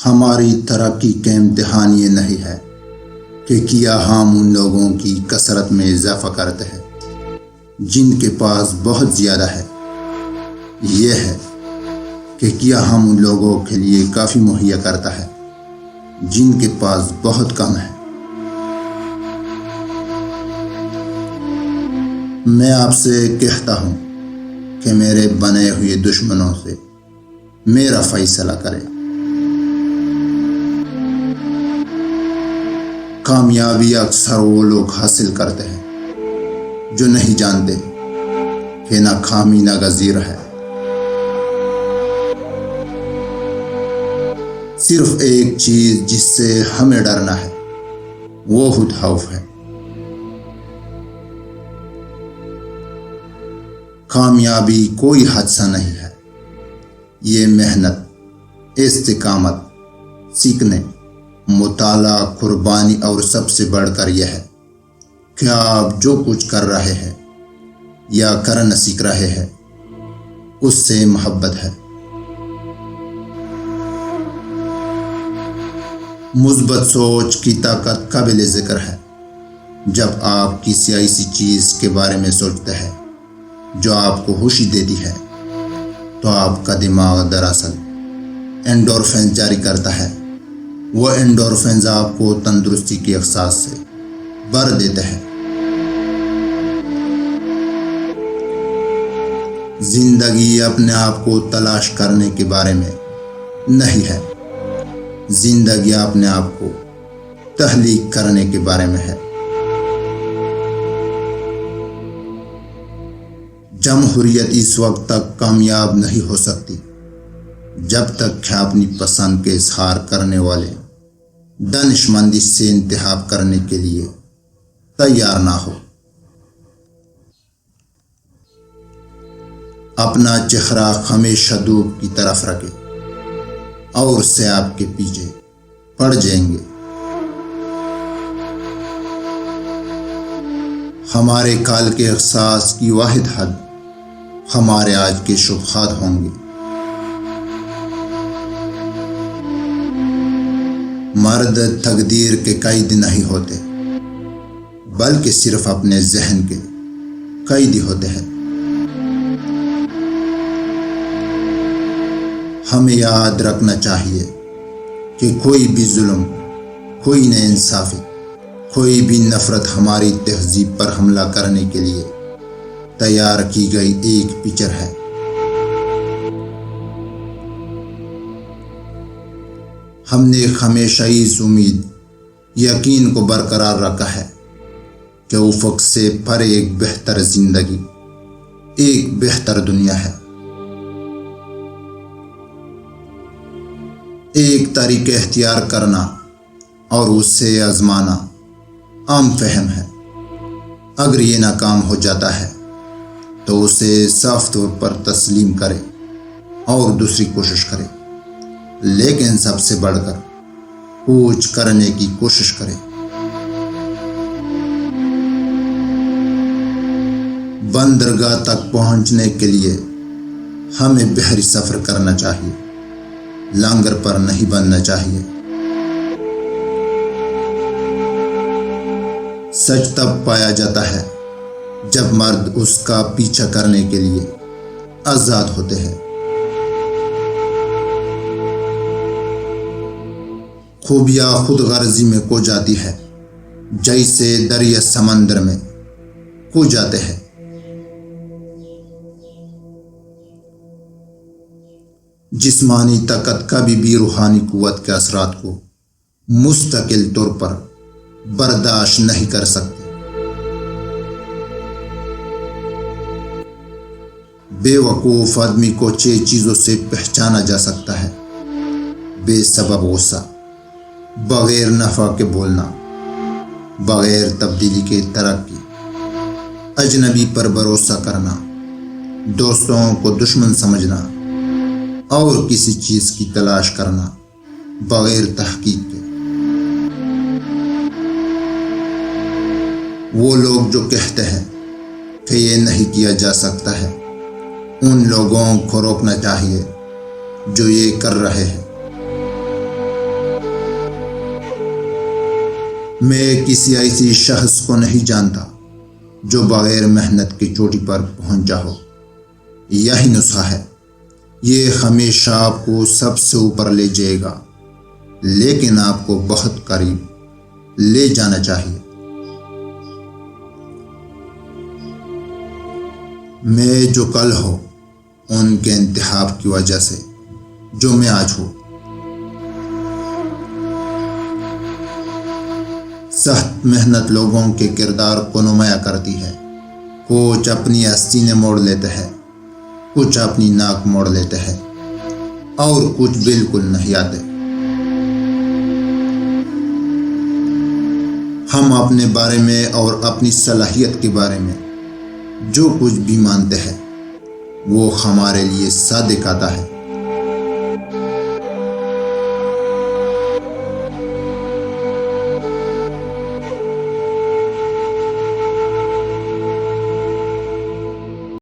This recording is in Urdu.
ہماری ترقی کا امتحان یہ نہیں ہے کہ کیا ہم ان لوگوں کی کثرت میں اضافہ کرتے ہیں جن کے پاس بہت زیادہ ہے، یہ ہے کہ کیا ہم ان لوگوں کے لیے کافی مہیا کرتا ہے جن کے پاس بہت کم ہے۔ میں آپ سے کہتا ہوں کہ میرے بنے ہوئے دشمنوں سے میرا فیصلہ کرے۔ کامیابی اکثر وہ لوگ حاصل کرتے ہیں جو نہیں جانتے کہ ناکامی ناگزیر ہے۔ صرف ایک چیز جس سے ہمیں ڈرنا ہے وہ خود خوف ہے۔ کامیابی کوئی حادثہ نہیں ہے، یہ محنت، استقامت، سیکھنے، مطالعہ، قربانی اور سب سے بڑھ کر یہ ہے کہ آپ جو کچھ کر رہے ہیں یا کرنا سیکھ رہے ہیں اس سے محبت ہے۔ مثبت سوچ کی طاقت قابل ذکر ہے۔ جب آپ کسی ایسی چیز کے بارے میں سوچتے ہیں جو آپ کو خوشی دیتی ہے تو آپ کا دماغ دراصل اینڈورفنز جاری کرتا ہے۔ وہ اینڈورفنز آپ کو تندرستی کے احساس سے بھر دیتے ہیں۔ زندگی اپنے آپ کو تلاش کرنے کے بارے میں نہیں ہے، زندگی اپنے آپ کو تخلیق کرنے کے بارے میں ہے۔ جمہوریت اس وقت تک کامیاب نہیں ہو سکتی جب تک کہ اپنی پسند کے اظہار کرنے والے دانشمندی سے انتخاب کرنے کے لیے تیار نہ ہو۔ اپنا چہرہ ہمیشہ دھوپ کی طرف رکھے اور اس سے آپ کے پیچھے پڑ جائیں گے۔ ہمارے کال کے احساس کی واحد حد ہمارے آج کے شبہات ہوں گے۔ مرد تقدیر کے قید نہیں ہوتے بلکہ صرف اپنے ذہن کے قیدی ہوتے ہیں۔ ہمیں یاد رکھنا چاہیے کہ کوئی بھی ظلم، کوئی ناانصافی، کوئی بھی نفرت ہماری تہذیب پر حملہ کرنے کے لیے تیار کی گئی ایک پکچر ہے۔ ہم نے ہمیشہ اس امید، یقین کو برقرار رکھا ہے کہ افق سے پرے ایک بہتر زندگی، ایک بہتر دنیا ہے۔ ایک طریقہ اختیار کرنا اور اس سے آزمانا عام فہم ہے۔ اگر یہ ناکام ہو جاتا ہے تو اسے صاف طور پر تسلیم کرے اور دوسری کوشش کرے، لیکن سب سے بڑھ کر کچھ کرنے کی کوشش کرے۔ بندرگاہ تک پہنچنے کے لیے ہمیں بحری سفر کرنا چاہیے، لنگر پر نہیں بننا چاہیے۔ سچ تب پایا جاتا ہے جب مرد اس کا پیچھا کرنے کے لیے آزاد ہوتے ہیں۔ خوبیاں خود غرضی میں کھو جاتی ہے جیسے دریا سمندر میں کھو جاتے ہیں۔ جسمانی طاقت کبھی بھی روحانی قوت کے اثرات کو مستقل طور پر برداشت نہیں کر سکتی۔ بے وقوف آدمی کو 6 چیزوں سے پہچانا جا سکتا ہے: بے سبب غصہ، بغیر نفع کے بولنا، بغیر تبدیلی کے ترقی، اجنبی پر بھروسہ کرنا، دوستوں کو دشمن سمجھنا اور کسی چیز کی تلاش کرنا بغیر تحقیق کے۔ وہ لوگ جو کہتے ہیں کہ یہ نہیں کیا جا سکتا ہے، ان لوگوں کو روکنا چاہیے جو یہ کر رہے ہیں۔ میں کسی ایسی شخص کو نہیں جانتا جو بغیر محنت کی چوٹی پر پہنچا ہو۔ یہی نسخہ ہے، یہ ہمیشہ آپ کو سب سے اوپر لے جائے گا، لیکن آپ کو بہت قریب لے جانا چاہیے۔ میں جو کل ہوں ان کے انتخاب کی وجہ سے جو میں آج ہوں۔ سخت محنت لوگوں کے کردار کو نمایاں کرتی ہے۔ کچھ اپنی آستینیں موڑ لیتے ہیں، کچھ اپنی ناک موڑ لیتے ہیں، اور کچھ بالکل نہیں آتے۔ ہم اپنے بارے میں اور اپنی صلاحیت کے بارے میں جو کچھ بھی مانتے ہیں وہ ہمارے لیے صادق آتا ہے۔